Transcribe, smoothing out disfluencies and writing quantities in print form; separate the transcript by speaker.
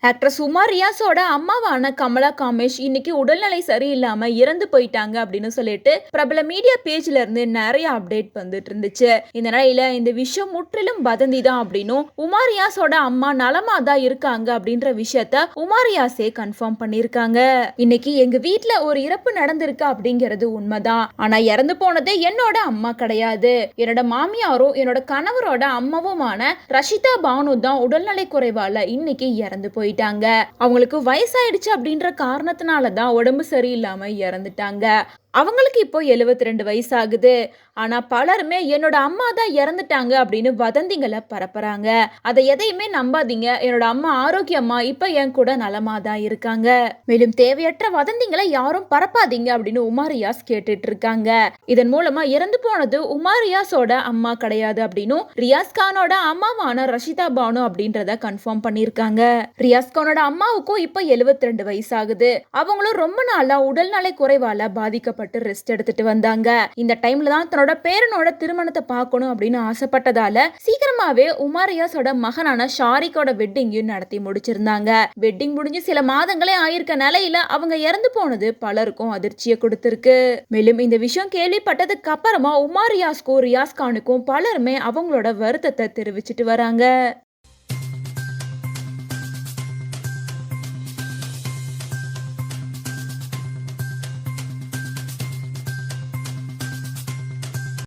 Speaker 1: Actress Uma ரியாஸோட அம்மாவான Kamala Kamesh இன்னைக்கு உடல்நிலை சரியில்லாம இறந்து போயிட்டாங்க அப்படின்னு சொல்லிட்டு பிரபல மீடியா பேஜ்ல இருந்து நிறைய அப்டேட் வந்துட்டு இருந்துச்சு. இந்த நிலையில இந்த விஷயம் முற்றிலும் வதந்தி தான் அப்படின்னும் உமா ரியாஸோட அம்மா நலமா தான் இருக்காங்க அப்படின்ற விஷயத்த உமா ரியாஸே கன்ஃபார்ம் பண்ணிருக்காங்க. இன்னைக்கு எங்க வீட்ல ஒரு இறப்பு நடந்திருக்கு அப்படிங்கிறது உண்மைதான். ஆனா இறந்து போனது என்னோட அம்மா கிடையாது. என்னோட மாமியாரும் என்னோட கணவரோட அம்மாவுமான ரஷிதா பானு தான் உடல்நலை குறைவால இன்னைக்கு இறந்து போயிட்டாங்க. அவங்களுக்கு வயசாயிடுச்சு அப்படின்ற காரணத்தினால தான் உடம்பு சரியில்லாம இறந்துட்டாங்க. அவங்களுக்கு இப்போ 72 வயசு ஆகுது. ஆனா பலருமே என்னோட அம்மா தான் இறந்துட்டாங்க அப்படின்னு வதந்திகளை பரப்புறாங்க. அதை எதையுமே நம்பாதீங்க. என்னோட அம்மா ஆரோக்கியமா இப்ப என் கூட நலமா தான் இருக்காங்க. மேலும் தேவையற்ற வதந்திகளை யாரும் பரப்பாதீங்க அப்படின்னு உமா ரியாஸ் கேட்டுட்டு இருக்காங்க. இதன் மூலமா இறந்து போனது உமா ரியாஸோட அம்மா கிடையாது அப்படின்னு ரியாஸ் கானோட அம்மாவான ரஷிதா பானு அப்படின்றத கன்ஃபார்ம் பண்ணிருக்காங்க. ரியாஸ் கானோட அம்மாவுக்கும் இப்ப 72 வயசு ஆகுது. அவங்களும் ரொம்ப நாளா உடல்நலை குறைவால பாதிக்கப்பட்டு ரெஸ்ட் எடுத்துட்டு வந்தாங்க. இந்த டைம்ல தான் தன்னோட பேரனோட திருமணத்தை பார்க்கணும் அப்படின்னு ஆசைப்பட்டதால சீக்கிரமாவே உமா ரியாஸோட மகனான ஷாரிக்கோட வெட்டிங்கையும் நடத்தி முடிச்சிருந்தாங்க. வெட்டிங் முடிஞ்சு சில மாதங்களே ஆயிருக்க நிலையில அவங்க இறந்து போனது பலருக்கும் அதிர்ச்சியை கொடுத்திருக்கு. மேலும் இந்த விஷயம் கேள்விப்பட்டதுக்கு அப்புறமா உமா ரியாஸ்க்கும் ரியாஸ் கானுக்கும் பலருமே அவங்களோட வருத்தத்தை தெரிவிச்சிட்டு வராங்க.